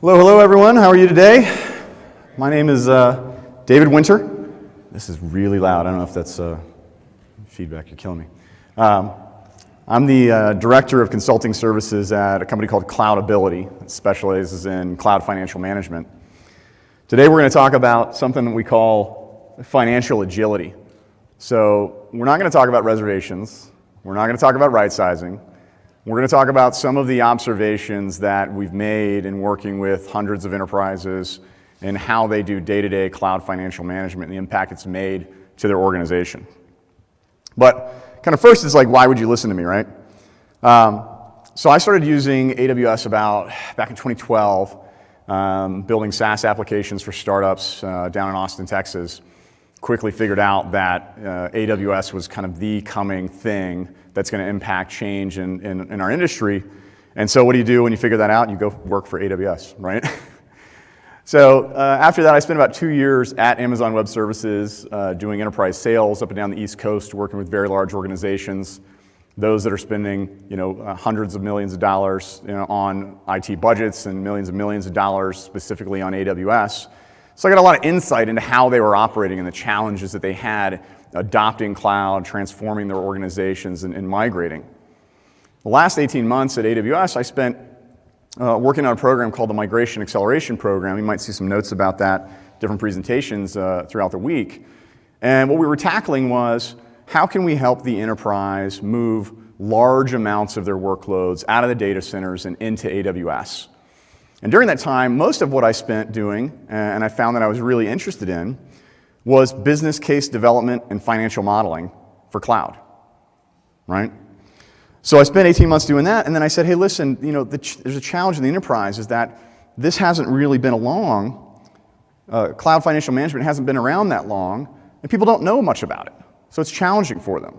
Hello everyone. How are you today? My name is David Winter. This is really loud. I don't know if that's feedback. You're killing me. I'm the Director of Consulting Services at a company called Cloudability that specializes in cloud financial management. Today we're going to talk about something that we call financial agility. So we're not going to talk about reservations. We're not going to talk about right sizing. We're going to talk about some of the observations that we've made in working with hundreds of enterprises and how they do day-to-day cloud financial management and the impact it's made to their organization. But kind of first is like, why would you listen to me, right? So I started using AWS back in 2012, building SaaS applications for startups down in Austin, Texas. Quickly figured out that AWS was kind of the coming thing that's going to impact change in our industry. And so what do you do when you figure that out? You go work for AWS, right? So after that, I spent about 2 years at Amazon Web Services doing enterprise sales up and down the East Coast, working with very large organizations, those that are spending hundreds of millions of dollars on IT budgets and millions of dollars specifically on AWS. So I got a lot of insight into how they were operating and the challenges that they had adopting cloud, transforming their organizations, and migrating. The last 18 months at AWS, I spent working on a program called the Migration Acceleration Program. You might see some notes about that, different presentations throughout the week. And what we were tackling was, how can we help the enterprise move large amounts of their workloads out of the data centers and into AWS? And during that time, most of what I spent doing, and I found that I was really interested in, was business case development and financial modeling for cloud, right? So I spent 18 months doing that, and then I said, hey, listen, there's a challenge in the enterprise is that this hasn't really been cloud financial management hasn't been around that long, and people don't know much about it. So it's challenging for them.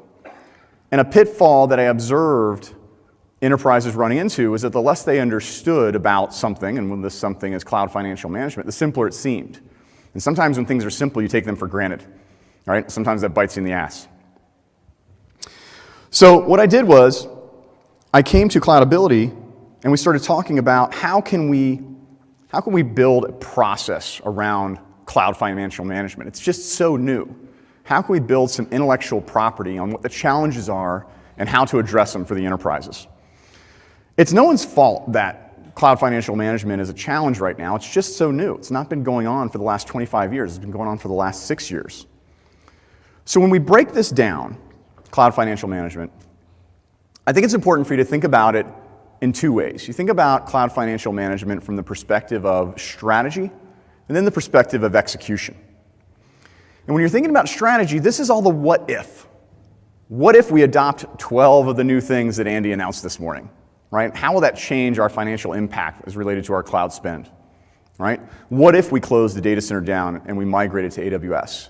And a pitfall that I observed enterprises running into is that the less they understood about something, and when this something is cloud financial management, the simpler it seemed. And sometimes when things are simple, you take them for granted, right? Sometimes that bites you in the ass. So what I did was, I came to Cloudability, and we started talking about how can we build a process around cloud financial management? It's just so new. How can we build some intellectual property on what the challenges are and how to address them for the enterprises? It's no one's fault that cloud financial management is a challenge right now. It's just so new. It's not been going on for the last 25 years. It's been going on for the last 6 years. So when we break this down, cloud financial management, I think it's important for you to think about it in two ways. You think about cloud financial management from the perspective of strategy and then the perspective of execution. And when you're thinking about strategy, this is all the what if. What if we adopt 12 of the new things that Andy announced this morning? Right? How will that change our financial impact as related to our cloud spend? Right? What if we close the data center down and we migrated to AWS?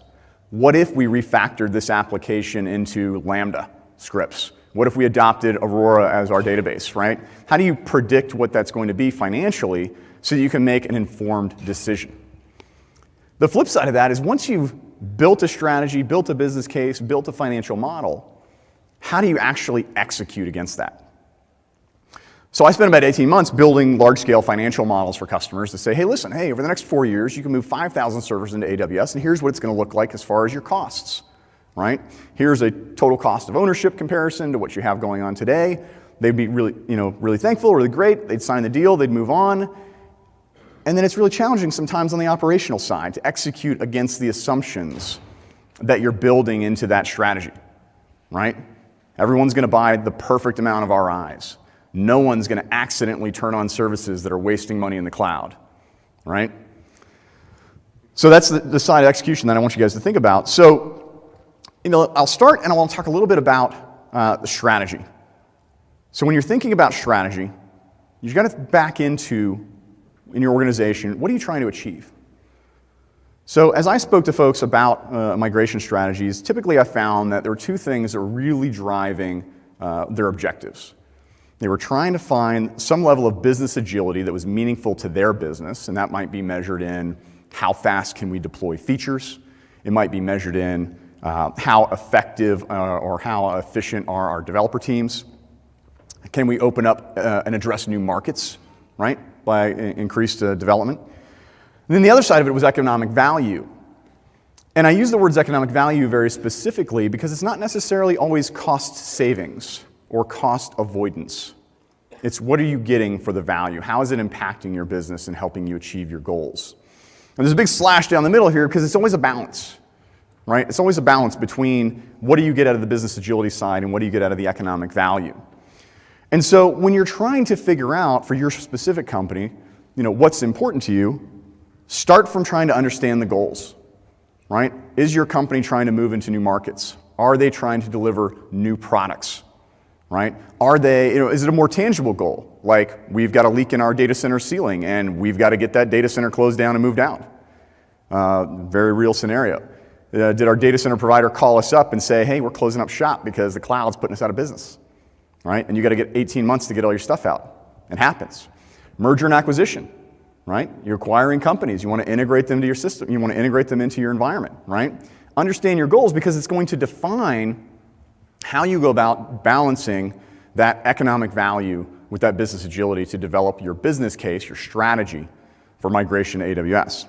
What if we refactored this application into Lambda scripts? What if we adopted Aurora as our database, right? How do you predict what that's going to be financially so that you can make an informed decision? The flip side of that is once you've built a strategy, built a business case, built a financial model, how do you actually execute against that? So I spent about 18 months building large-scale financial models for customers to say, hey, listen, over the next 4 years, you can move 5,000 servers into AWS, and here's what it's going to look like as far as your costs, right? Here's a total cost of ownership comparison to what you have going on today. They'd be really thankful, really great. They'd sign the deal, they'd move on. And then it's really challenging sometimes on the operational side to execute against the assumptions that you're building into that strategy, right? Everyone's going to buy the perfect amount of RIs. No one's going to accidentally turn on services that are wasting money in the cloud, right? So that's the side of execution that I want you guys to think about. So, I'll start and I want to talk a little bit about the strategy. So when you're thinking about strategy, you've got to back into, in your organization, what are you trying to achieve? So as I spoke to folks about migration strategies, typically I found that there were two things that were really driving their objectives. They were trying to find some level of business agility that was meaningful to their business, and that might be measured in how fast can we deploy features. It might be measured in how effective or how efficient are our developer teams. Can we open up and address new markets right, by increased development. And then the other side of it was economic value. And I use the words economic value very specifically because it's not necessarily always cost savings or cost avoidance. It's what are you getting for the value? How is it impacting your business and helping you achieve your goals? And there's a big slash down the middle here because it's always a balance, right? It's always a balance between what do you get out of the business agility side and what do you get out of the economic value. And so when you're trying to figure out for your specific company, what's important to you, start from trying to understand the goals, right? Is your company trying to move into new markets? Are they trying to deliver new products, right? Are they, is it a more tangible goal? Like we've got a leak in our data center ceiling and we've got to get that data center closed down and moved out. Very real scenario. Did our data center provider call us up and say, hey, we're closing up shop because the cloud's putting us out of business, right? And you got to get 18 months to get all your stuff out. It happens. Merger and acquisition, right? You're acquiring companies. You want to integrate them to your system. You want to integrate them into your environment, right? Understand your goals because it's going to define how you go about balancing that economic value with that business agility to develop your business case, your strategy for migration to AWS.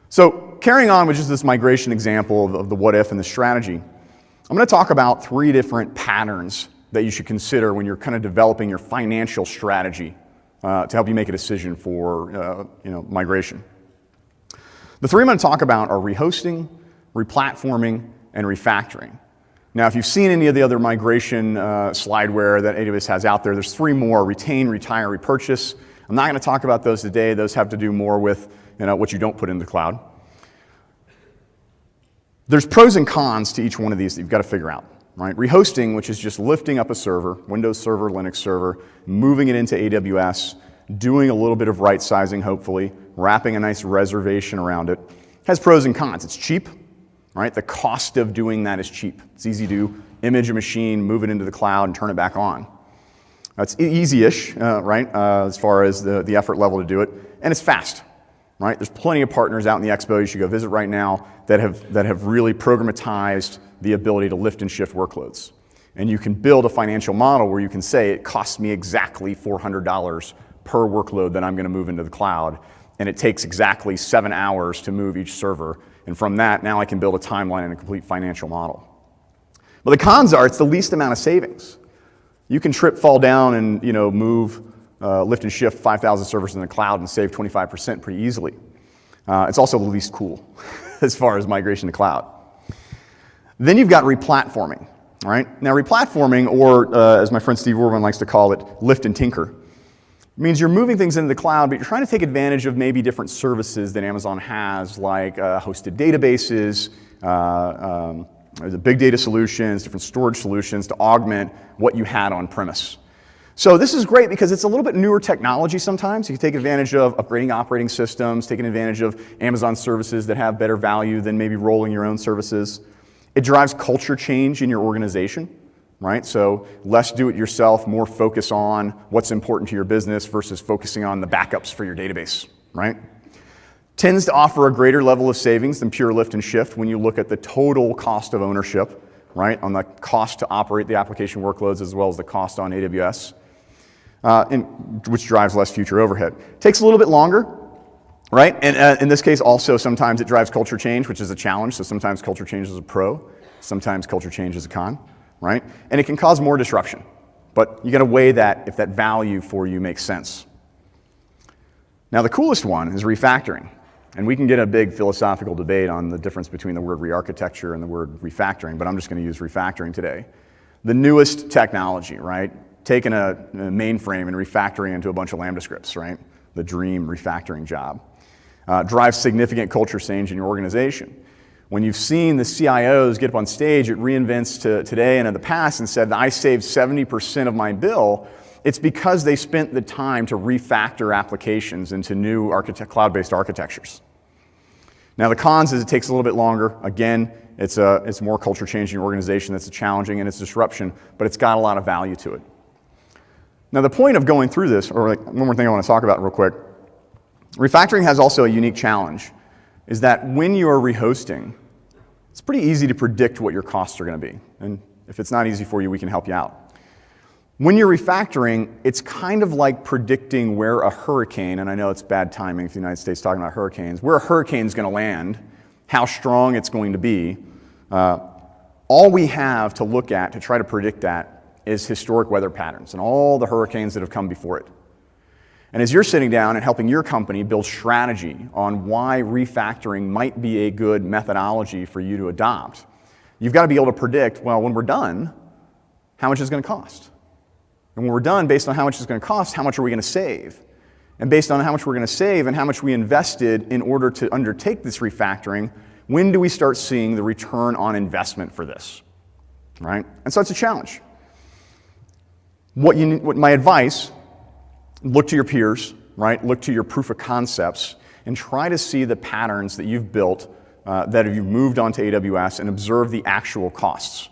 So carrying on with just this migration example of the what if and the strategy, I'm going to talk about 3 different patterns that you should consider when you're kind of developing your financial strategy to help you make a decision for migration. The 3 I'm going to talk about are rehosting, replatforming, and refactoring. Now, if you've seen any of the other migration slideware that AWS has out there, there's 3 more: retain, retire, repurchase. I'm not going to talk about those today. Those have to do more with what you don't put in the cloud. There's pros and cons to each one of these that you've got to figure out. Right? Rehosting, which is just lifting up a server, Windows Server, Linux server, moving it into AWS, doing a little bit of right sizing, hopefully, wrapping a nice reservation around it, has pros and cons. It's cheap, right? The cost of doing that is cheap. It's easy to image a machine, move it into the cloud, and turn it back on. It's easy-ish, right, as far as the effort level to do it, and it's fast. Right? There's plenty of partners out in the expo you should go visit right now that have really programmatized the ability to lift and shift workloads. And you can build a financial model where you can say it costs me exactly $400 per workload that I'm going to move into the cloud, and it takes exactly 7 hours to move each server. And from that, now I can build a timeline and a complete financial model. But the cons are it's the least amount of savings. You can trip, fall down, and move lift and shift 5,000 servers in the cloud and save 25% pretty easily. It's also the least cool as far as migration to cloud. Then you've got replatforming. Right? Now replatforming, or as my friend Steve Orban likes to call it, lift and tinker, means you're moving things into the cloud, but you're trying to take advantage of maybe different services that Amazon has, like hosted databases, the big data solutions, different storage solutions to augment what you had on premise. So this is great because it's a little bit newer technology sometimes. You can take advantage of upgrading operating systems, taking advantage of Amazon services that have better value than maybe rolling your own services. It drives culture change in your organization, right? So less do-it-yourself, more focus on what's important to your business versus focusing on the backups for your database, right? Tends to offer a greater level of savings than pure lift and shift when you look at the total cost of ownership, right? On the cost to operate the application workloads as well as the cost on AWS. Which drives less future overhead. Takes a little bit longer, right? And in this case, also sometimes it drives culture change, which is a challenge. So sometimes culture change is a pro, sometimes culture change is a con, right? And it can cause more disruption, but you got to weigh that if that value for you makes sense. Now the coolest one is refactoring, and we can get a big philosophical debate on the difference between the word re-architecture and the word refactoring, but I'm just going to use refactoring today. The newest technology, right? Taking a mainframe and refactoring into a bunch of Lambda scripts, right? The dream refactoring job. Drives significant culture change in your organization. When you've seen the CIOs get up on stage at reInvents today and in the past and said, I saved 70% of my bill, it's because they spent the time to refactor applications into new cloud-based architectures. Now the cons is it takes a little bit longer. Again, it's more culture change in your organization that's challenging and it's disruption, but it's got a lot of value to it. Now the point of going through this, or one more thing I want to talk about real quick, refactoring has also a unique challenge, is that when you're rehosting, it's pretty easy to predict what your costs are going to be. And if it's not easy for you, we can help you out. When you're refactoring, it's kind of like predicting where a hurricane, and I know it's bad timing for the United States talking about hurricanes, where a hurricane's going to land, how strong it's going to be. All we have to look at to try to predict that is historic weather patterns and all the hurricanes that have come before it. And as you're sitting down and helping your company build strategy on why refactoring might be a good methodology for you to adopt, you've got to be able to predict, well, when we're done, how much it's going to cost. And when we're done, based on how much it's going to cost, how much are we going to save? And based on how much we're going to save and how much we invested in order to undertake this refactoring, when do we start seeing the return on investment for this, right? And so it's a challenge. What my advice, look to your peers, right? Look to your proof of concepts and try to see the patterns that you've built that you've moved onto AWS and observe the actual costs.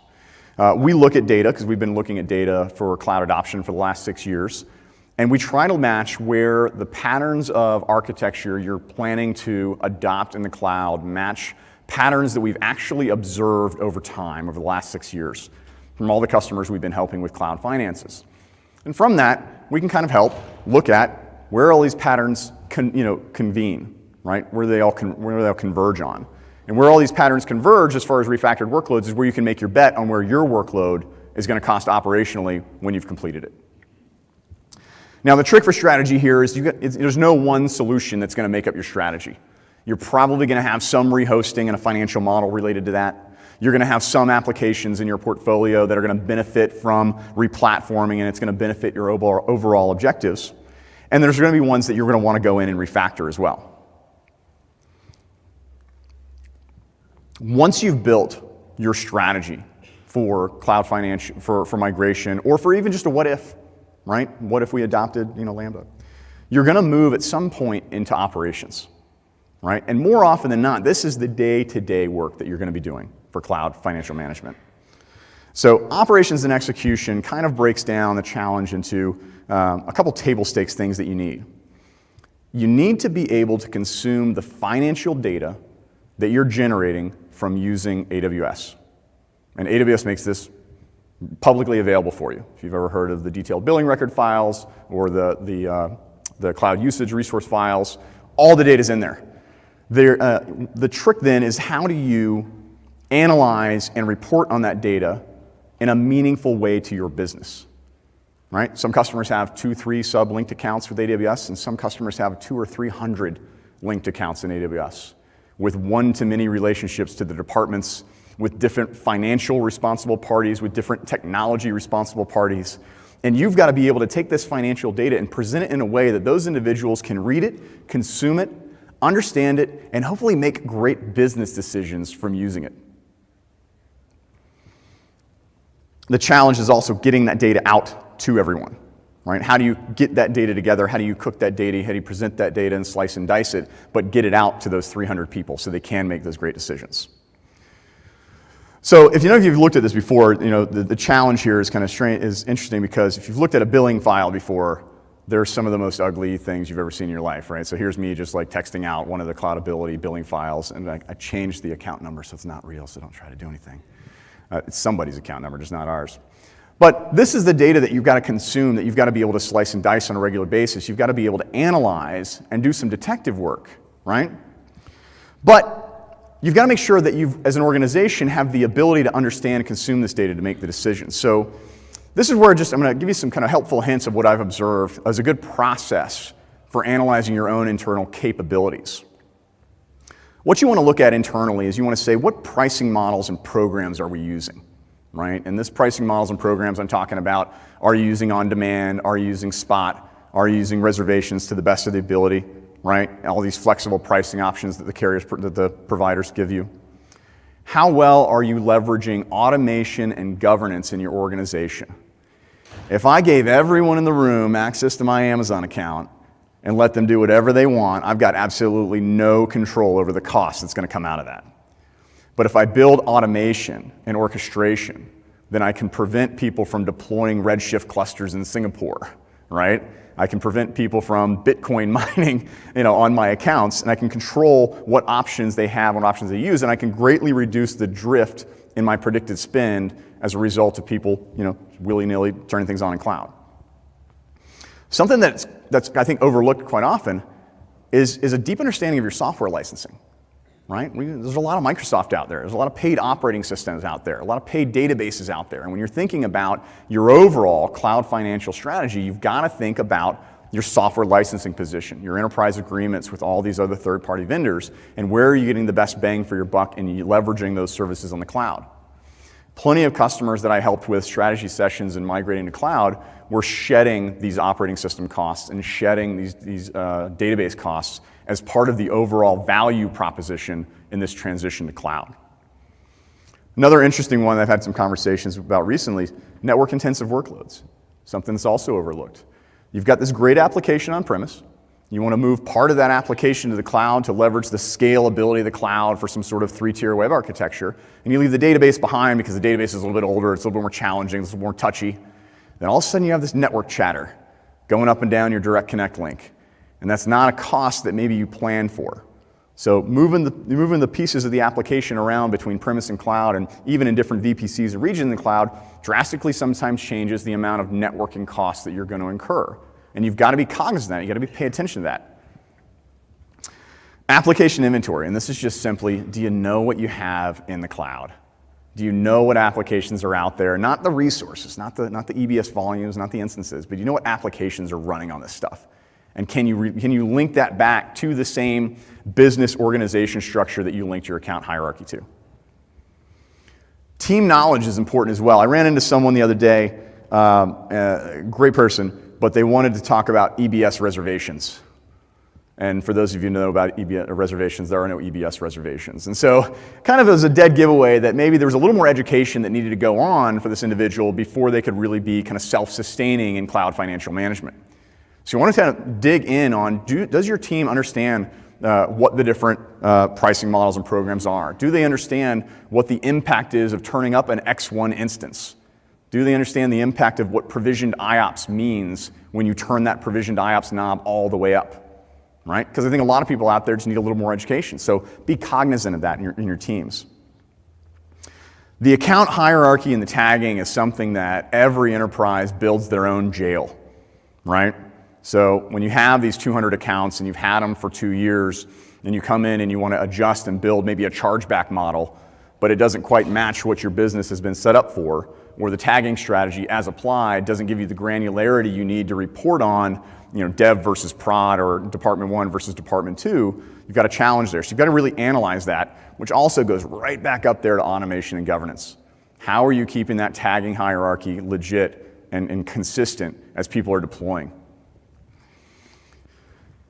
We look at data because we've been looking at data for cloud adoption for the last 6 years. And we try to match where the patterns of architecture you're planning to adopt in the cloud match patterns that we've actually observed over time over the last 6 years from all the customers we've been helping with cloud finances. And from that, we can kind of help look at where all these patterns convene, right? Where they all converge on. And where all these patterns converge as far as refactored workloads is where you can make your bet on where your workload is going to cost operationally when you've completed it. Now, the trick for strategy here is there's no one solution that's going to make up your strategy. You're probably going to have some rehosting and a financial model related to that. You're going to have some applications in your portfolio that are going to benefit from replatforming, and it's going to benefit your overall objectives. And there's going to be ones that you're going to want to go in and refactor as well. Once you've built your strategy for cloud financial, for migration, or for even just a what if, right? What if we adopted, Lambda? You're going to move at some point into operations, right? And more often than not, this is the day-to-day work that you're going to be doing for cloud financial management. So operations and execution kind of breaks down the challenge into a couple table stakes things that you need. You need to be able to consume the financial data that you're generating from using AWS. And AWS makes this publicly available for you. If you've ever heard of the detailed billing record files or the cloud usage resource files, all the data's in there. The trick then is how do you analyze and report on that data in a meaningful way to your business, right? Some customers have 2, 3 sub-linked accounts with AWS, and some customers have 200 or 300 linked accounts in AWS with one-to-many relationships to the departments, with different financial responsible parties, with different technology responsible parties. And you've got to be able to take this financial data and present it in a way that those individuals can read it, consume it, understand it, and hopefully make great business decisions from using it. The challenge is also getting that data out to everyone, right? How do you get that data together? How do you cook that data? How do you present that data and slice and dice it, but get it out to those 300 people so they can make those great decisions? So if you've looked at this before, the challenge here is kind of is interesting because if you've looked at a billing file before, they're some of the most ugly things you've ever seen in your life, right? So here's me just like texting out one of the Cloudability billing files, and I changed the account number so it's not real, so don't try to do anything. It's somebody's account number, just not ours. But this is the data that you've got to consume, that you've got to be able to slice and dice on a regular basis. You've got to be able to analyze and do some detective work, right? But you've got to make sure that you, as an organization, have the ability to understand and consume this data to make the decisions. So this is where I'm going to give you some kind of helpful hints of what I've observed as a good process for analyzing your own internal capabilities. What you want to look at internally is you want to say, what pricing models and programs are we using, right? And this pricing models and programs I'm talking about, are you using on-demand? Are you using spot? Are you using reservations to the best of the ability, right? All these flexible pricing options that the providers give you. How well are you leveraging automation and governance in your organization? If I gave everyone in the room access to my Amazon account and let them do whatever they want, I've got absolutely no control over the cost that's going to come out of that. But if I build automation and orchestration, then I can prevent people from deploying Redshift clusters in Singapore, right? I can prevent people from Bitcoin mining, on my accounts, and I can control what options they have, what options they use, and I can greatly reduce the drift in my predicted spend as a result of people, willy-nilly turning things on in cloud. Something that's I think overlooked quite often is a deep understanding of your software licensing, right? There's a lot of Microsoft out there. There's a lot of paid operating systems out there, a lot of paid databases out there. And when you're thinking about your overall cloud financial strategy, you've got to think about your software licensing position, your enterprise agreements with all these other third-party vendors, and where are you getting the best bang for your buck and you leveraging those services on the cloud. Plenty of customers that I helped with strategy sessions and migrating to cloud were shedding these operating system costs and shedding these database costs as part of the overall value proposition in this transition to cloud. Another interesting one that I've had some conversations about recently, network-intensive workloads, something that's also overlooked. You've got this great application on premise. You want to move part of that application to the cloud to leverage the scalability of the cloud for some sort of three-tier web architecture, and you leave the database behind because the database is a little bit older, it's a little bit more challenging, it's a little more touchy. Then all of a sudden you have this network chatter going up and down your direct connect link, and that's not a cost that maybe you planned for. So moving the pieces of the application around between premise and cloud, and even in different VPCs and regions in the cloud, drastically sometimes changes the amount of networking costs that you're going to incur. And you've got to be cognizant of that. You've got to pay attention to that. Application inventory, and this is just simply, do you know what you have in the cloud? Do you know what applications are out there? Not the resources, not the EBS volumes, not the instances, but you know what applications are running on this stuff. And can you link that back to the same business organization structure that you linked your account hierarchy to? Team knowledge is important as well. I ran into someone the other day, a great person, but they wanted to talk about EBS reservations. And for those of you who know about EBS reservations, there are no EBS reservations. And so kind of as a dead giveaway that maybe there was a little more education that needed to go on for this individual before they could really be kind of self-sustaining in cloud financial management. So you want to kind of dig in on, does your team understand what the different pricing models and programs are? Do they understand what the impact is of turning up an X1 instance? Do they understand the impact of what provisioned IOPS means when you turn that provisioned IOPS knob all the way up? Right? Because I think a lot of people out there just need a little more education. So be cognizant of that in your teams. The account hierarchy and the tagging is something that every enterprise builds their own jail, right? So when you have these 200 accounts and you've had them for 2 years and you come in and you want to adjust and build maybe a chargeback model, but it doesn't quite match what your business has been set up for, or the tagging strategy as applied doesn't give you the granularity you need to report on, dev versus prod or department 1 versus department 2, you've got a challenge there. So you've got to really analyze that, which also goes right back up there to automation and governance. How are you keeping that tagging hierarchy legit and consistent as people are deploying?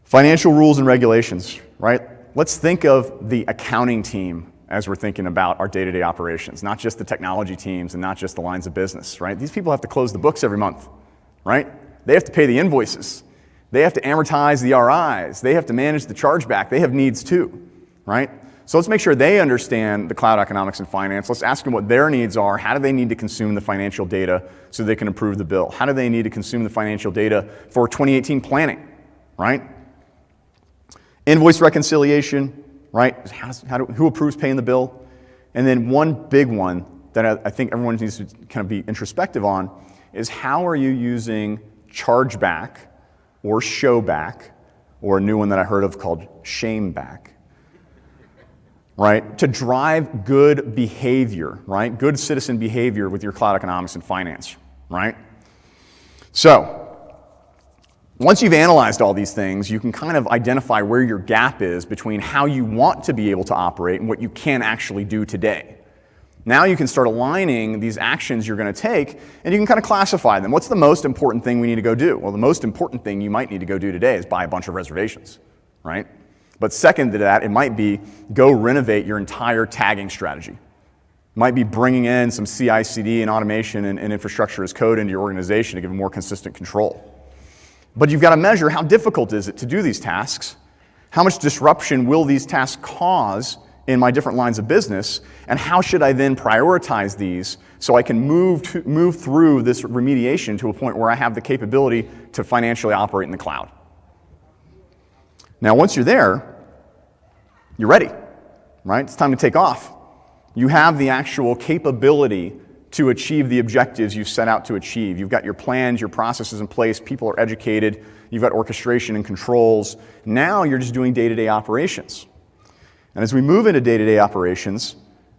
Financial rules and regulations, right? Let's think of the accounting team as we're thinking about our day-to-day operations, not just the technology teams and not just the lines of business, right? These people have to close the books every month, right? They have to pay the invoices. They have to amortize the RIs. They have to manage the chargeback. They have needs too, right? So let's make sure they understand the cloud economics and finance. Let's ask them what their needs are. How do they need to consume the financial data so they can approve the bill? How do they need to consume the financial data for 2018 planning, right? Invoice reconciliation, right? Who approves paying the bill? And then one big one that I think everyone needs to kind of be introspective on is how are you using chargeback or showback, or a new one that I heard of called shameback, right? To drive good behavior, right? Good citizen behavior with your cloud economics and finance, right? So, once you've analyzed all these things, you can kind of identify where your gap is between how you want to be able to operate and what you can actually do today. Now you can start aligning these actions you're going to take, and you can kind of classify them. What's the most important thing we need to go do? Well, the most important thing you might need to go do today is buy a bunch of reservations, right? But second to that, it might be go renovate your entire tagging strategy. It might be bringing in some CI/CD and automation and infrastructure as code into your organization to give more consistent control. But you've got to measure how difficult is it to do these tasks, how much disruption will these tasks cause in my different lines of business, and how should I then prioritize these so I can move through this remediation to a point where I have the capability to financially operate in the cloud. Now once you're there, you're ready, right? It's time to take off. You have the actual capability to achieve the objectives you set out to achieve. You've got your plans, your processes in place, people are educated, you've got orchestration and controls. Now you're just doing day-to-day operations. And as we move into day-to-day operations,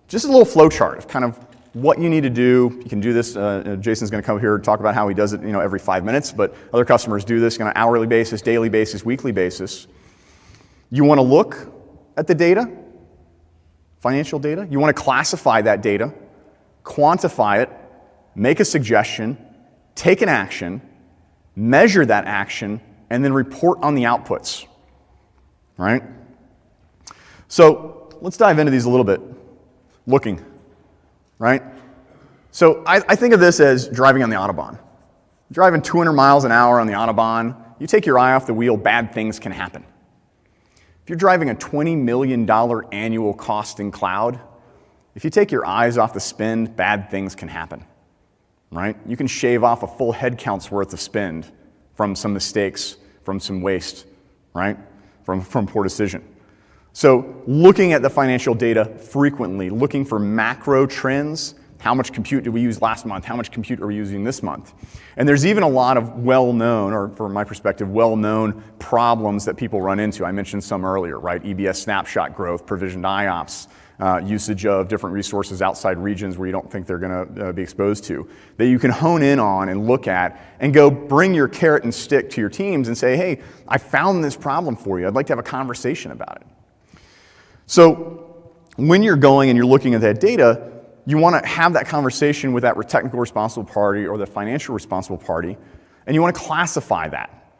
just a little flow chart of kind of what you need to do. You can do this, Jason's gonna come here and talk about how he does it every 5 minutes, but other customers do this on an hourly basis, daily basis, weekly basis. You wanna look at the data, financial data. You wanna classify that data, quantify it, make a suggestion, take an action, measure that action, and then report on the outputs, right? So let's dive into these a little bit. Looking, right? So I think of this as driving on the Autobahn. Driving 200 miles an hour on the Autobahn, you take your eye off the wheel, bad things can happen. If you're driving a $20 million annual costing cloud, if you take your eyes off the spend, bad things can happen, right? You can shave off a full headcount's worth of spend from some mistakes, from some waste, right? From poor decision. So looking at the financial data frequently, looking for macro trends, how much compute did we use last month? How much compute are we using this month? And there's even a lot of well-known, or from my perspective, well-known problems that people run into. I mentioned some earlier, right? EBS snapshot growth, provisioned IOPS, usage of different resources outside regions where you don't think they're gonna be exposed to, that you can hone in on and look at and go bring your carrot and stick to your teams and say, hey, I found this problem for you. I'd like to have a conversation about it. So when you're going and you're looking at that data, you want to have that conversation with that technical responsible party or the financial responsible party, and you want to classify that.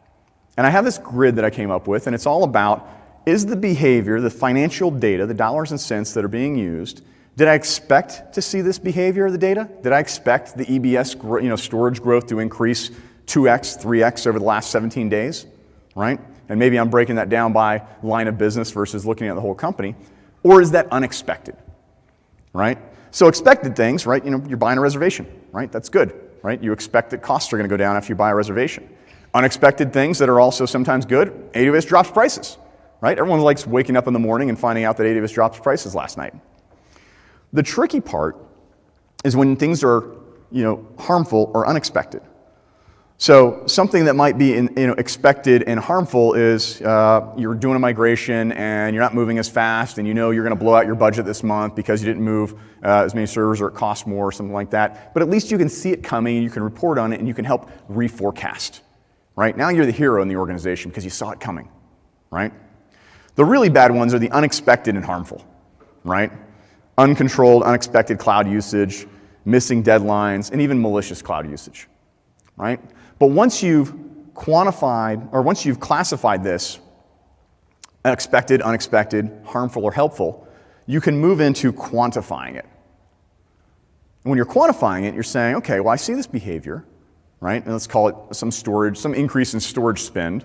And I have this grid that I came up with, and it's all about, is the behavior, the financial data, the dollars and cents that are being used, did I expect to see this behavior of the data? Did I expect the EBS storage growth to increase 2x, 3x over the last 17 days, right? And maybe I'm breaking that down by line of business versus looking at the whole company. Or is that unexpected, right? So expected things, right? You're buying a reservation, right? That's good, right? You expect that costs are going to go down after you buy a reservation. Unexpected things that are also sometimes good, AWS drops prices, right? Everyone likes waking up in the morning and finding out that AWS drops prices last night. The tricky part is when things are, harmful or unexpected. So something that might be expected and harmful is you're doing a migration and you're not moving as fast, and you're going to blow out your budget this month because you didn't move as many servers or it costs more or something like that. But at least you can see it coming and you can report on it and you can help reforecast, right? Now you're the hero in the organization because you saw it coming, right? The really bad ones are the unexpected and harmful, right? Uncontrolled, unexpected cloud usage, missing deadlines, and even malicious cloud usage, right? But once you've quantified, or once you've classified this, expected, unexpected, harmful, or helpful, you can move into quantifying it. And when you're quantifying it, you're saying, okay, well, I see this behavior, right? And let's call it some increase in storage spend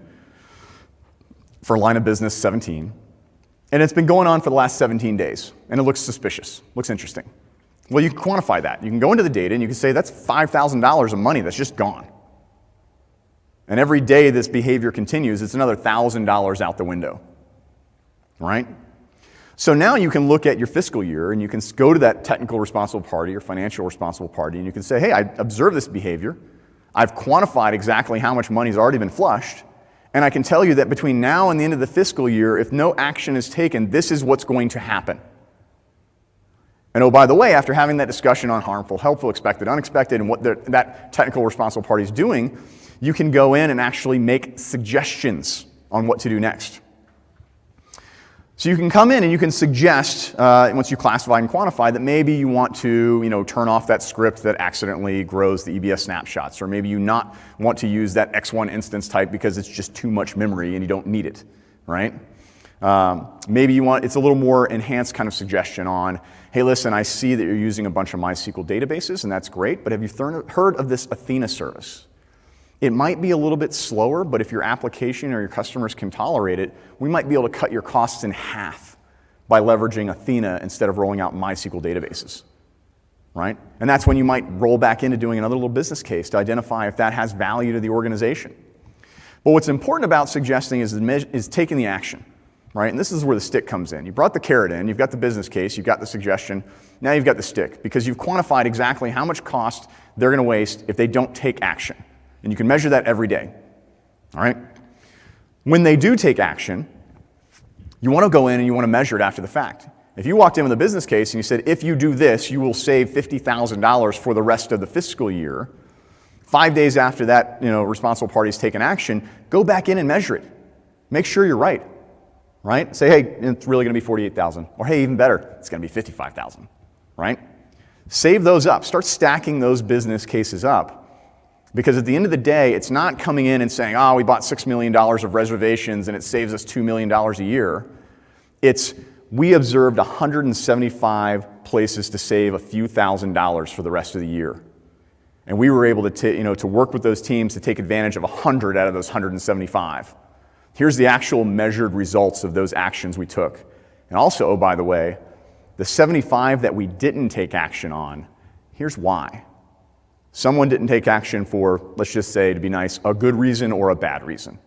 for line of business 17. And it's been going on for the last 17 days, and it looks suspicious, looks interesting. Well, you can quantify that. You can go into the data and you can say that's $5,000 of money that's just gone. And every day this behavior continues, it's another $1,000 out the window, right? So now you can look at your fiscal year and you can go to that technical responsible party or financial responsible party and you can say, hey, I observed this behavior. I've quantified exactly how much money's already been flushed. And I can tell you that between now and the end of the fiscal year, if no action is taken, this is what's going to happen. And oh, by the way, after having that discussion on harmful, helpful, expected, unexpected, and what that technical responsible party is doing, you can go in and actually make suggestions on what to do next. So you can come in and you can suggest, once you classify and quantify, that maybe you want to turn off that script that accidentally grows the EBS snapshots, or maybe you not want to use that X1 instance type because it's just too much memory and you don't need it, right? Maybe it's a little more enhanced kind of suggestion on, hey, listen, I see that you're using a bunch of MySQL databases, and that's great, but have you heard of this Athena service? It might be a little bit slower, but if your application or your customers can tolerate it, we might be able to cut your costs in half by leveraging Athena instead of rolling out MySQL databases, right? And that's when you might roll back into doing another little business case to identify if that has value to the organization. But what's important about suggesting is taking the action. right? And this is where the stick comes in. You brought the carrot in, you've got the business case, you've got the suggestion, now you've got the stick, because you've quantified exactly how much cost they're going to waste if they don't take action. And you can measure that every day, all right? When they do take action, you want to go in and you want to measure it after the fact. If you walked in with a business case and you said, if you do this, you will save $50,000 for the rest of the fiscal year, 5 days after that, responsible party's taken action, go back in and measure it. Make sure you're right? Say, hey, it's really going to be 48,000, or hey, even better, it's going to be 55,000, right? Save those up. Start stacking those business cases up, because at the end of the day, it's not coming in and saying, we bought $6 million of reservations and it saves us $2 million a year. It's, we observed 175 places to save a few $1,000s for the rest of the year. And we were able to work with those teams to take advantage of 100 out of those 175. Here's the actual measured results of those actions we took. And also, by the way, the 75 that we didn't take action on, here's why. Someone didn't take action for, let's just say, to be nice, a good reason or a bad reason.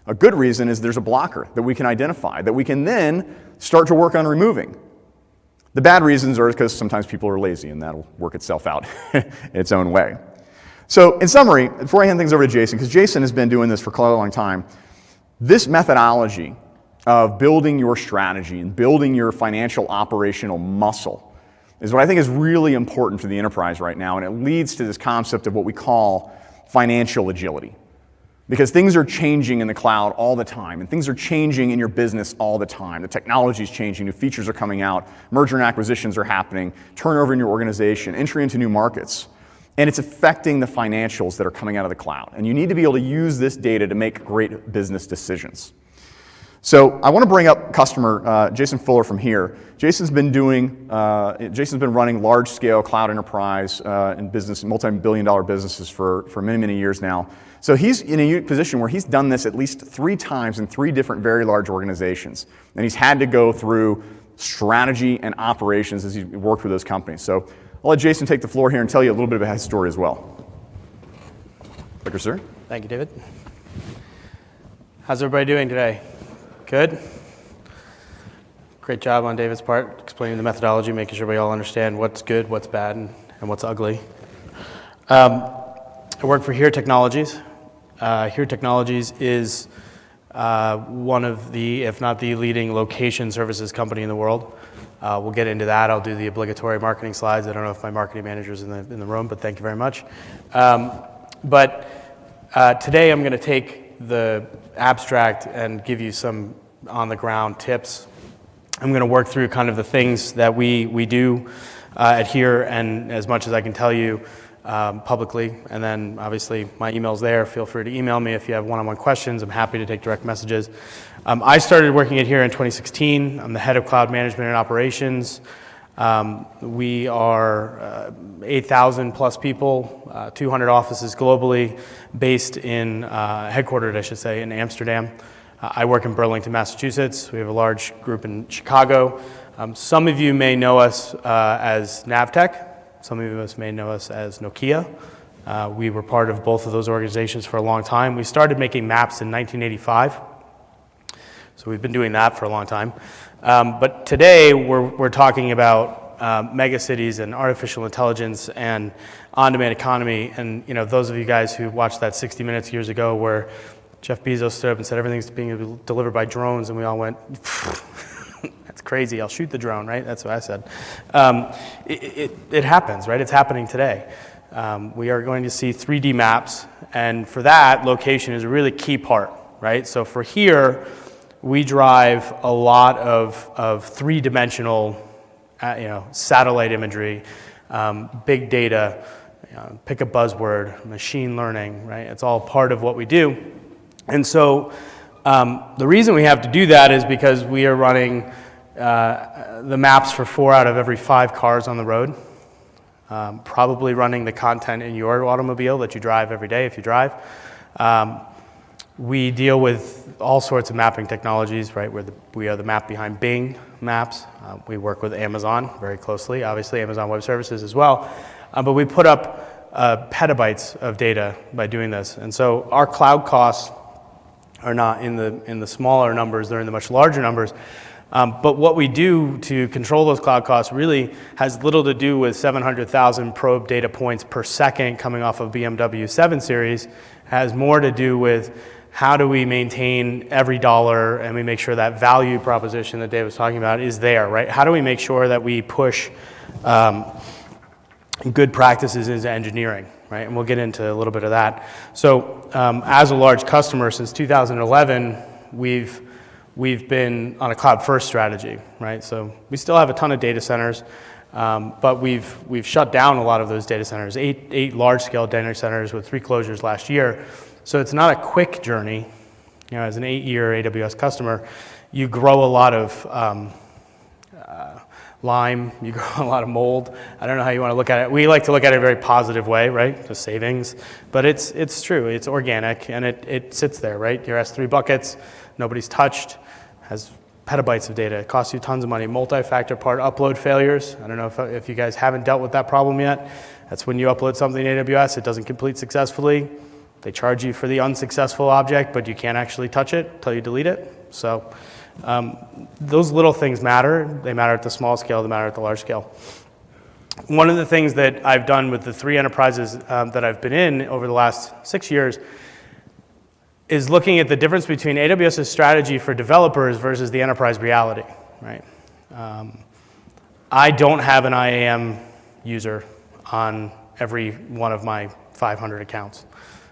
A good reason is there's a blocker that we can identify, that we can then start to work on removing. The bad reasons are because sometimes people are lazy, and that'll work itself out in its own way. So in summary, before I hand things over to Jason, because Jason has been doing this for quite a long time, this methodology of building your strategy and building your financial operational muscle is what I think is really important for the enterprise right now, and it leads to this concept of what we call financial agility. Because things are changing in the cloud all the time, and things are changing in your business all the time. The technology is changing, new features are coming out, merger and acquisitions are happening, turnover in your organization, entry into new markets. And it's affecting the financials that are coming out of the cloud. And you need to be able to use this data to make great business decisions. So I want to bring up customer Jason Fuller from HERE. Jason's been running large-scale cloud enterprise and business, multi-billion-dollar businesses for many, many years now. So he's in a unique position where he's done this at least 3 times in 3 different very large organizations. And he's had to go through strategy and operations as he's worked with those companies. So I'll let Jason take the floor here and tell you a little bit about his story as well. Clicker, sir. Thank you, David. How's everybody doing today? Good? Great job on David's part, explaining the methodology, making sure we all understand what's good, what's bad, and what's ugly. I work for HERE Technologies. HERE Technologies is one of the, if not the leading location services company in the world. We'll get into that. I'll do the obligatory marketing slides. I don't know if my marketing manager's in the room, but thank you very much. But today I'm going to take the abstract and give you some on-the-ground tips. I'm going to work through kind of the things that we do at HERE, and as much as I can tell you publicly. And then obviously my email's there. Feel free to email me if you have one-on-one questions. I'm happy to take direct messages. I started working at HERE in 2016. I'm the head of cloud management and operations. We are 8,000 plus people, 200 offices globally, based in, headquartered, I should say, in Amsterdam. I work in Burlington, Massachusetts. We have a large group in Chicago. Some of you may know us as Navtech. Some of us may know us as Nokia. We were part of both of those organizations for a long time. We started making maps in 1985. So we've been doing that for a long time. But today we're talking about megacities and artificial intelligence and on-demand economy. And those of you guys who watched that 60 Minutes years ago where Jeff Bezos stood up and said everything's being delivered by drones, and we all went, that's crazy, I'll shoot the drone, right? That's what I said. It happens, right? It's happening today. We are going to see 3D maps, and for that, location is a really key part, right? So for HERE, we drive a lot of three-dimensional, satellite imagery, big data, pick a buzzword, machine learning, right? It's all part of what we do. And so the reason we have to do that is because we are running the maps for 4 out of every 5 cars on the road, probably running the content in your automobile that you drive every day if you drive. We deal with all sorts of mapping technologies, right? We are the map behind Bing Maps. We work with Amazon very closely, obviously Amazon Web Services as well. But we put up petabytes of data by doing this. And so our cloud costs are not in the smaller numbers, they're in the much larger numbers. But what we do to control those cloud costs really has little to do with 700,000 probe data points per second coming off of BMW 7 Series. It has more to do with how do we maintain every dollar and we make sure that value proposition that Dave was talking about is there, right? How do we make sure that we push good practices into engineering, right? And we'll get into a little bit of that. So as a large customer since 2011, we've been on a cloud-first strategy, right? So we still have a ton of data centers, but we've shut down a lot of those data centers, eight large-scale data centers with 3 closures last year. So it's not a quick journey. You know, as an 8-year AWS customer, you grow a lot of lime, you grow a lot of mold. I don't know how you want to look at it. We like to look at it in a very positive way, right? The savings, but it's true. It's organic, and it sits there, right? Your S3 buckets, nobody's touched, has petabytes of data. It costs you tons of money. Multi-factor part upload failures. I don't know if you guys haven't dealt with that problem yet. That's when you upload something to AWS, it doesn't complete successfully. They charge you for the unsuccessful object, but you can't actually touch it until you delete it. So those little things matter. They matter at the small scale, they matter at the large scale. One of the things that I've done with the 3 enterprises that I've been in over the last 6 years is looking at the difference between AWS's strategy for developers versus the enterprise reality, right? I don't have an IAM user on every one of my 500 accounts.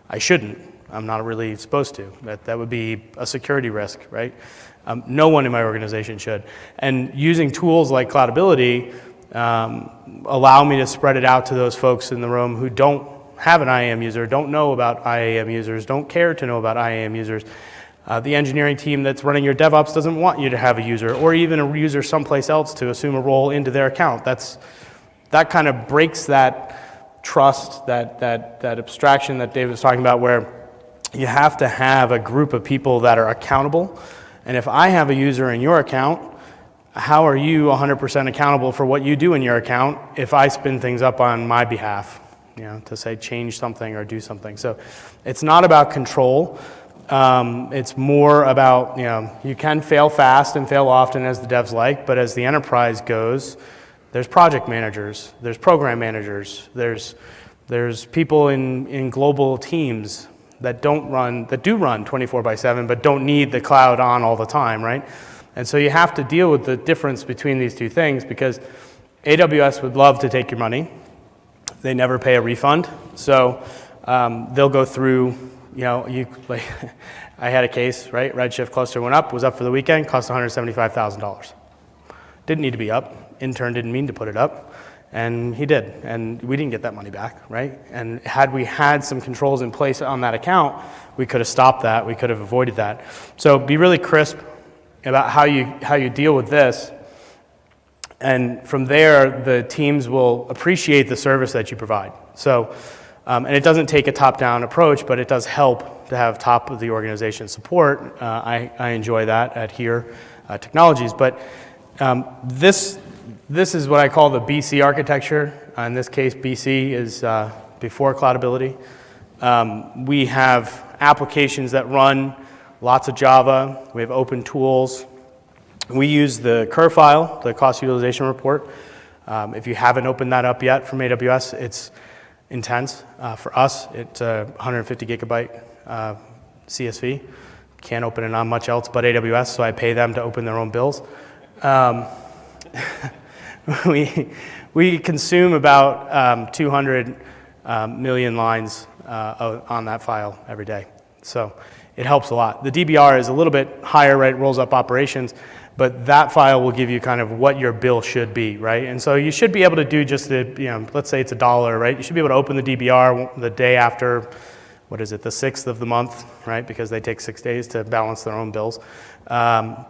I shouldn't. I'm not really supposed to. That would be a security risk, right? No one in my organization should. And using tools like Cloudability allow me to spread it out to those folks in the room who don't have an IAM user, don't know about IAM users, don't care to know about IAM users. The engineering team that's running your DevOps doesn't want you to have a user, or even a user someplace else to assume a role into their account. That kind of breaks that trust, that abstraction that Dave was talking about, where you have to have a group of people that are accountable. And if I have a user in your account, how are you 100% accountable for what you do in your account if I spin things up on my behalf, you know, to say change something or do something? So it's not about control. It's more about, you know, you can fail fast and fail often as the devs like, but as the enterprise goes, there's project managers, there's program managers, there's people in global teams that do run 24/7, but don't need the cloud on all the time, right? And so you have to deal with the difference between these two things, because AWS would love to take your money. They never pay a refund. So they'll go through, you know, I had a case, right? Redshift cluster went up, was up for the weekend, cost $175,000. Didn't need to be up. Intern didn't mean to put it up, and he did, and we didn't get that money back, right? And had we had some controls in place on that account, we could have stopped that, we could have avoided that. So be really crisp about how you deal with this, and from there, the teams will appreciate the service that you provide. So, and it doesn't take a top-down approach, but it does help to have top of the organization support. I enjoy that at HERE Technologies, but this is what I call the BC architecture. In this case, BC is before Cloudability. We have applications that run lots of Java. We have open tools. We use the CUR file, the cost utilization report. If you haven't opened that up yet from AWS, it's intense. For us, it's a 150 gigabyte CSV. Can't open it on much else but AWS, so I pay them to open their own bills. We consume about 200 million lines on that file every day. So it helps a lot. The DBR is a little bit higher, right? It rolls up operations, but that file will give you kind of what your bill should be, right? And so you should be able to do just the, you know, let's say it's $1, right? You should be able to open the DBR the day after, what is it, the 6th of the month, right? Because they take 6 days to balance their own bills. And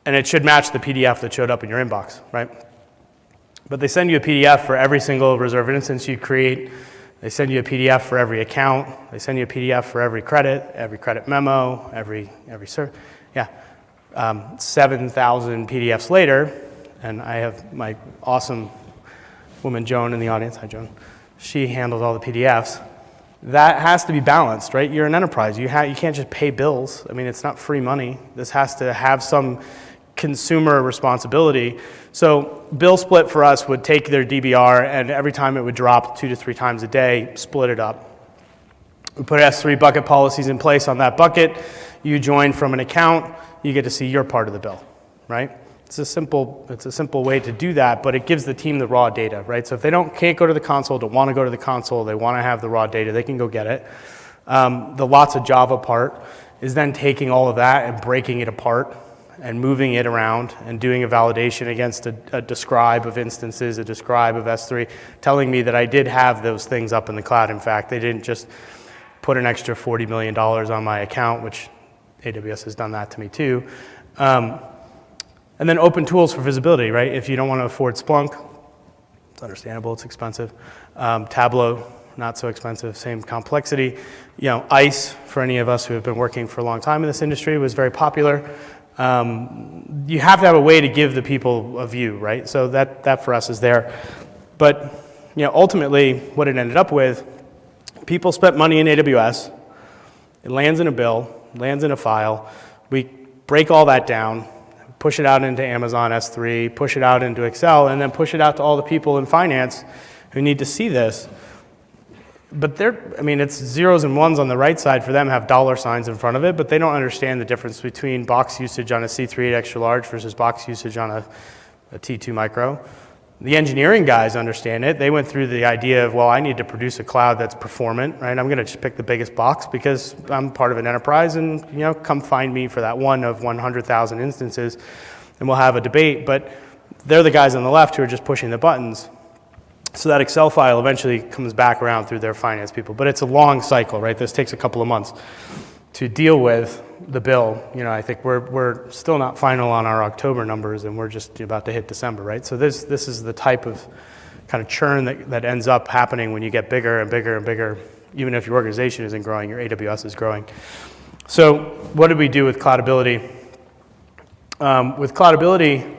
it should match the PDF that showed up in your inbox, right? But they send you a PDF for every single reserved instance you create. They send you a PDF for every account. They send you a PDF for every credit memo, every server. Yeah, 7,000 PDFs later, and I have my awesome woman, Joan, in the audience. Hi, Joan. She handles all the PDFs. that has to be balanced, right? You're an enterprise. You can't just pay bills. I mean, it's not free money. This has to have some consumer responsibility. So bill split for us would take their DBR, and every time it would drop 2 to 3 times a day, split it up. We put S3 bucket policies in place on that bucket. You join from an account, you get to see your part of the bill, right? It's a simple way to do that, but it gives the team the raw data, right? So if they can't go to the console, don't want to go to the console, they want to have the raw data, they can go get it. The lots of Java part is then taking all of that and breaking it apart and moving it around and doing a validation against a describe of instances, a describe of S3, telling me that I did have those things up in the cloud. In fact, they didn't just put an extra $40 million on my account, which AWS has done that to me too. And then open tools for visibility, right? If you don't want to afford Splunk, it's understandable, it's expensive. Tableau, not so expensive, same complexity. ICE, for any of us who have been working for a long time in this industry, was very popular. You have to have a way to give the people a view, right? So that for us is there. But ultimately, what it ended up with, people spent money in AWS. It lands in a bill, lands in a file. We break all that down, push it out into Amazon S3, push it out into Excel, and then push it out to all the people in finance who need to see this. But it's zeros and ones on the right side for them, have dollar signs in front of it, but they don't understand the difference between box usage on a C38 extra large versus box usage on a T2 micro. The engineering guys understand it. They went through the idea of, well, I need to produce a cloud that's performant, right? I'm going to just pick the biggest box because I'm part of an enterprise, and come find me for that one of 100,000 instances, and we'll have a debate. But they're the guys on the left who are just pushing the buttons. So that Excel file eventually comes back around through their finance people. But it's a long cycle, right? This takes a couple of months to deal with the bill. I think we're still not final on our October numbers, and we're just about to hit December, right? So this is the type of kind of churn that ends up happening when you get bigger and bigger and bigger. Even if your organization isn't growing, your AWS is growing. So what did we do with Cloudability? With Cloudability,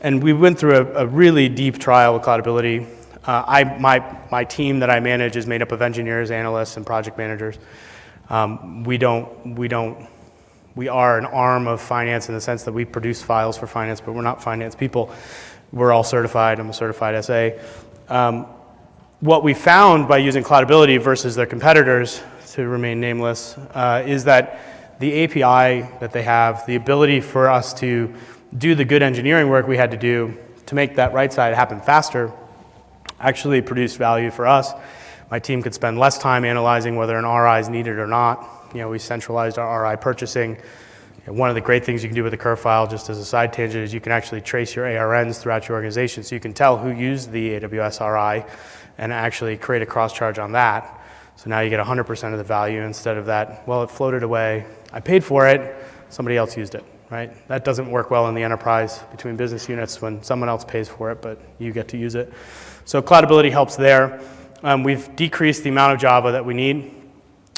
and we went through a really deep trial with Cloudability. My team that I manage is made up of engineers, analysts, and project managers. We are an arm of finance in the sense that we produce files for finance, but we're not finance people. We're all certified. I'm a certified SA. What we found by using Cloudability versus their competitors, to remain nameless, is that the API that they have, the ability for us to do the good engineering work we had to do to make that right side happen faster, actually produced value for us. My team could spend less time analyzing whether an RI is needed or not. We centralized our RI purchasing. One of the great things you can do with the curve file, just as a side tangent, is you can actually trace your ARNs throughout your organization, so you can tell who used the AWS RI and actually create a cross-charge on that. So now you get 100% of the value instead of that, well, it floated away, I paid for it, somebody else used it, right? That doesn't work well in the enterprise between business units when someone else pays for it, but you get to use it. So Cloudability helps there. We've decreased the amount of Java that we need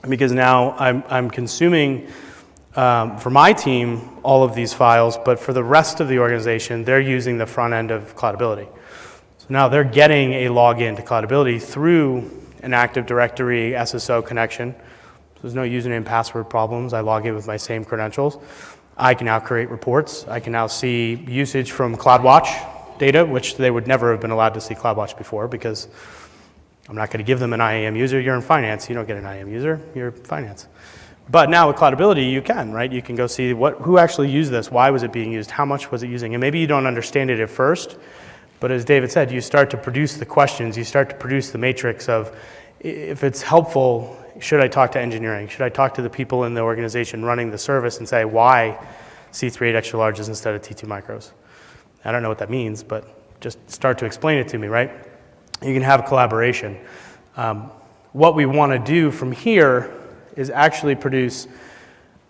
because now I'm consuming, for my team, all of these files, but for the rest of the organization, they're using the front end of Cloudability. So now they're getting a login to Cloudability through an Active Directory SSO connection. So there's no username and password problems. I log in with my same credentials. I can now create reports. I can now see usage from CloudWatch data, which they would never have been allowed to see CloudWatch before because I'm not going to give them an IAM user. You're in finance. You don't get an IAM user. You're finance. But now with Cloudability, you can, right? You can go see who actually used this. Why was it being used? How much was it using? And maybe you don't understand it at first, but as David said, you start to produce the questions. You start to produce the matrix of, if it's helpful, should I talk to engineering? Should I talk to the people in the organization running the service and say, why C38 extra larges instead of T2 micros? I don't know what that means, but just start to explain it to me, right? You can have collaboration. What we want to do from here is actually produce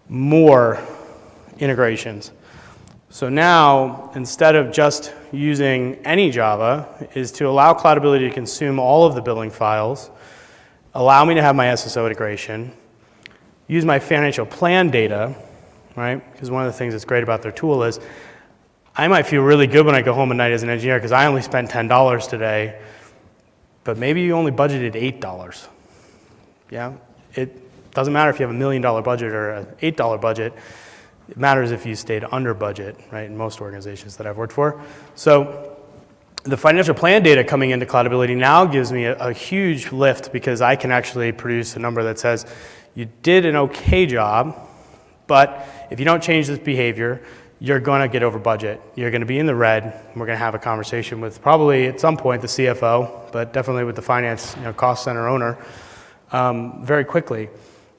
more integrations. So now, instead of just using any Java, is to allow Cloudability to consume all of the billing files, allow me to have my SSO integration, use my financial plan data, right? Because one of the things that's great about their tool is I might feel really good when I go home at night as an engineer because I only spent $10 today, but maybe you only budgeted $8. Yeah, it doesn't matter if you have $1 million budget or an $8 budget. It matters if you stayed under budget, right, in most organizations that I've worked for. So the financial plan data coming into Cloudability now gives me a huge lift because I can actually produce a number that says you did an okay job, but if you don't change this behavior, you're going to get over budget. You're going to be in the red. We're going to have a conversation with probably at some point the CFO, but definitely with the finance cost center owner very quickly.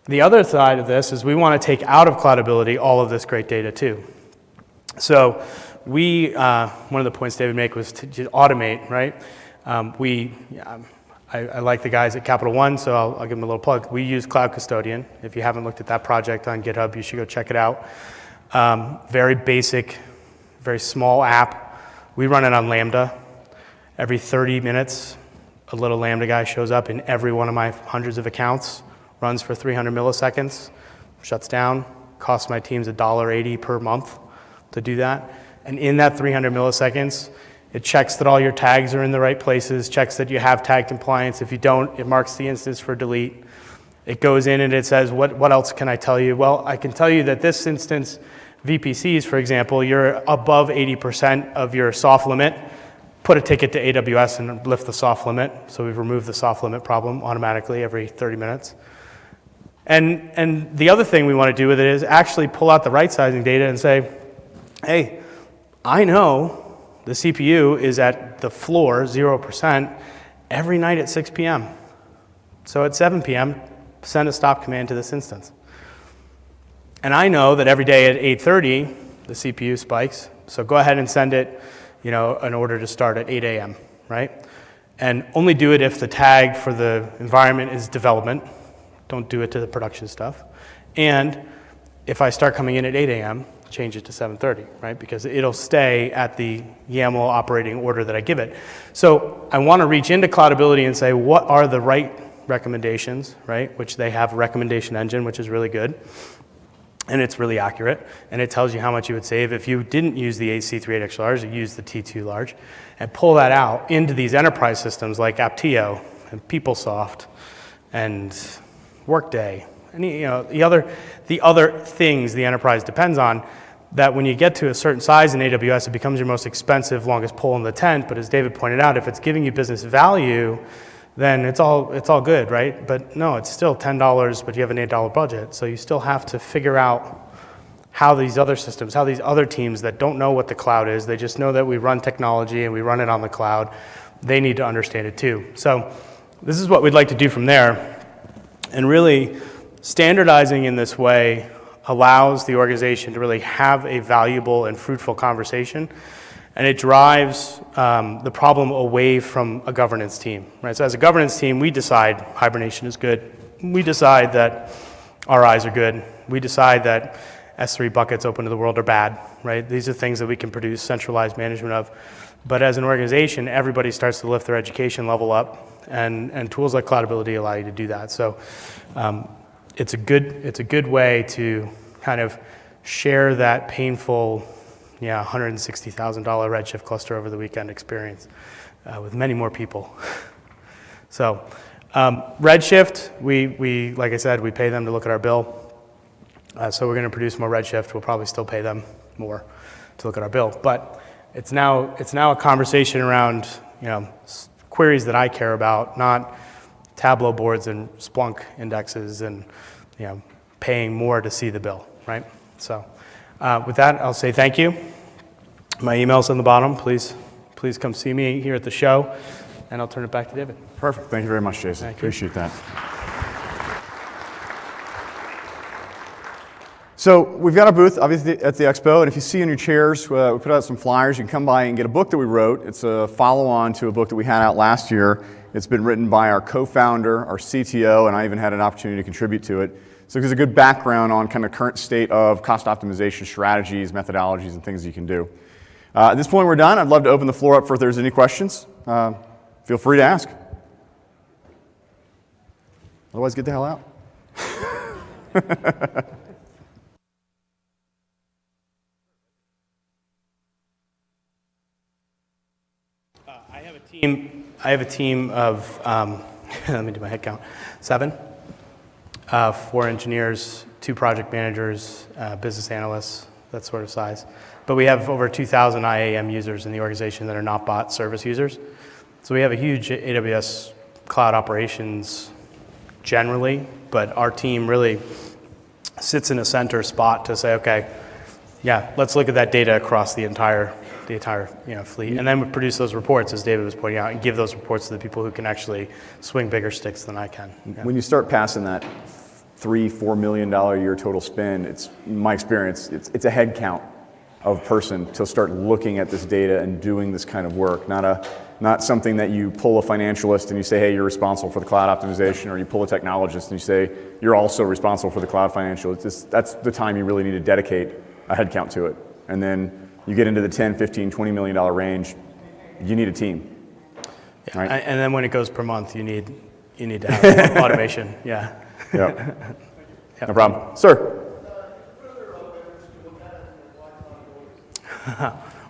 The other side of this is we want to take out of Cloudability all of this great data too. So one of the points David made was to automate, right? I like the guys at Capital One, so I'll give them a little plug. We use Cloud Custodian. If you haven't looked at that project on GitHub, you should go check it out. Very basic, very small app. We run it on Lambda. Every 30 minutes, a little Lambda guy shows up in every one of my hundreds of accounts, runs for 300 milliseconds, shuts down, costs my teams $1.80 per month to do that. And in that 300 milliseconds, it checks that all your tags are in the right places, checks that you have tag compliance. If you don't, it marks the instance for delete. It goes in and it says, what else can I tell you? Well, I can tell you that this instance, VPCs, for example, you're above 80% of your soft limit. Put a ticket to AWS and lift the soft limit. So we've removed the soft limit problem automatically every 30 minutes. And the other thing we want to do with it is actually pull out the right sizing data and say, hey, I know the CPU is at the floor, 0%, every night at 6 p.m. So at 7 p.m., send a stop command to this instance. And I know that every day at 8:30, the CPU spikes. So go ahead and send it, an order to start at 8 a.m., right? And only do it if the tag for the environment is development. Don't do it to the production stuff. And if I start coming in at 8 a.m., change it to 7:30, right? Because it'll stay at the YAML operating order that I give it. So I want to reach into Cloudability and say, what are the right recommendations, right? Which they have a recommendation engine, which is really good. And it's really accurate. And it tells you how much you would save if you didn't use the C38 extra large, you used the T2 large, and pull that out into these enterprise systems like Aptio and PeopleSoft and Workday. And the other things the enterprise depends on, that when you get to a certain size in AWS, it becomes your most expensive, longest pole in the tent. But as David pointed out, if it's giving you business value, then it's all good, right? But no, it's still $10, but you have an $8 budget. So you still have to figure out how these other systems, how these other teams that don't know what the cloud is, they just know that we run technology and we run it on the cloud, they need to understand it too. So this is what we'd like to do from there. And really, standardizing in this way allows the organization to really have a valuable and fruitful conversation, and it drives the problem away from a governance team, right? So as a governance team, we decide hibernation is good. We decide that RIs are good. We decide that S3 buckets open to the world are bad, right? These are things that we can produce centralized management of. But as an organization, everybody starts to lift their education level up, and tools like Cloudability allow you to do that. So it's a good way to kind of share that painful, $160,000 Redshift cluster over the weekend experience with many more people. So Redshift, we like I said, we pay them to look at our bill. So we're going to produce more Redshift. We'll probably still pay them more to look at our bill. But it's now a conversation around queries that I care about, not Tableau boards and Splunk indexes and paying more to see the bill, right? So with that, I'll say thank you. My email's on the bottom. Please come see me here at the show, and I'll turn it back to David. Perfect. Thank you very much, Jason. Thank you. Appreciate that. So we've got a booth, obviously, at the expo, and if you see in your chairs, we put out some flyers. You can come by and get a book that we wrote. It's a follow-on to a book that we had out last year. It's been written by our co-founder, our CTO, and I even had an opportunity to contribute to it. So it gives a good background on kind of current state of cost optimization strategies, methodologies, and things you can do. At this point, we're done. I'd love to open the floor up for if there's any questions. Feel free to ask. Otherwise, get the hell out. I have a team of, let me do my head count, 7 4 engineers, 2 project managers, business analysts, that sort of size. But we have over 2,000 IAM users in the organization that are not bot service users. So we have a huge AWS cloud operations generally, but our team really sits in a center spot to say, okay, yeah, let's look at that data across the entire fleet, and then we produce those reports, as David was pointing out, and give those reports to the people who can actually swing bigger sticks than I can. Yeah. When you start passing that $3-4 million a year total spend, it's, in my experience, it's a head count of person to start looking at this data and doing this kind of work, not something that you pull a financialist and you say, hey, you're responsible for the cloud optimization, or you pull a technologist and you say, you're also responsible for the cloud financial. That's the time you really need to dedicate a head count to it. And then you get into the 10, 15, $20 million range, you need a team. Yeah. Right? And then when it goes per month, you need to have automation. Yeah. Yeah. Yep. No problem. Sir.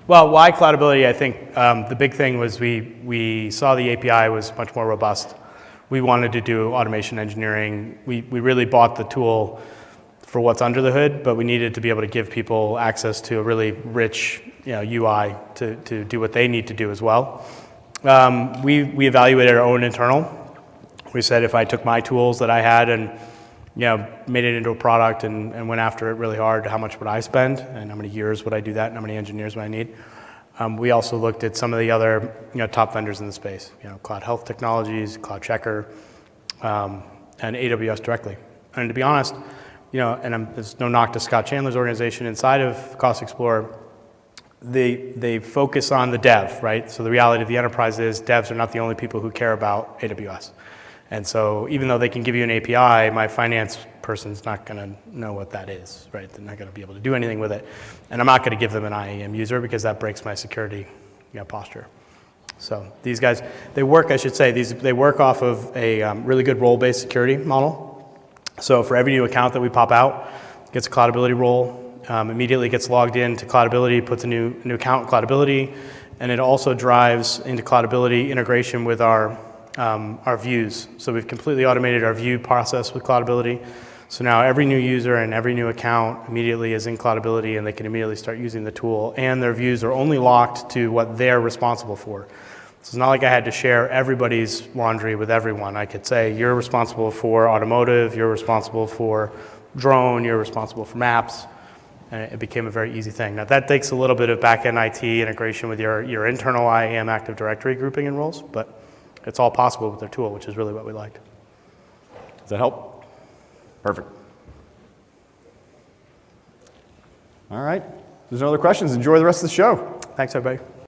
Well, why Cloudability? I think the big thing was we saw the API was much more robust. We wanted to do automation engineering. We really bought the tool for what's under the hood, but we needed to be able to give people access to a really rich UI to do what they need to do as well. We evaluated our own internal. We said if I took my tools that I had and made it into a product and went after it really hard, how much would I spend and how many years would I do that and how many engineers would I need? We also looked at some of the other top vendors in the space, Cloud Health Technologies, Cloud Checker, and AWS directly. And to be honest, there's no knock to Scott Chandler's organization inside of Cost Explorer. They focus on the dev, right? So the reality of the enterprise is devs are not the only people who care about AWS. And so even though they can give you an API, my finance person's not going to know what that is, right? They're not going to be able to do anything with it. And I'm not going to give them an IAM user because that breaks my security posture. So these guys, they work off of a really good role-based security model. So for every new account that we pop out, it gets a Cloudability role, immediately gets logged into Cloudability, puts a new account in Cloudability, and it also drives into Cloudability integration with our views. So we've completely automated our view process with Cloudability. So now every new user and every new account immediately is in Cloudability, and they can immediately start using the tool, and their views are only locked to what they're responsible for. So it's not like I had to share everybody's laundry with everyone. I could say, you're responsible for automotive, you're responsible for drone, you're responsible for maps, and it became a very easy thing. Now that takes a little bit of back-end IT integration with your internal IAM Active Directory grouping and roles, but it's all possible with their tool, which is really what we liked. Does that help? Perfect. All right. If there's no other questions, enjoy the rest of the show. Thanks, everybody.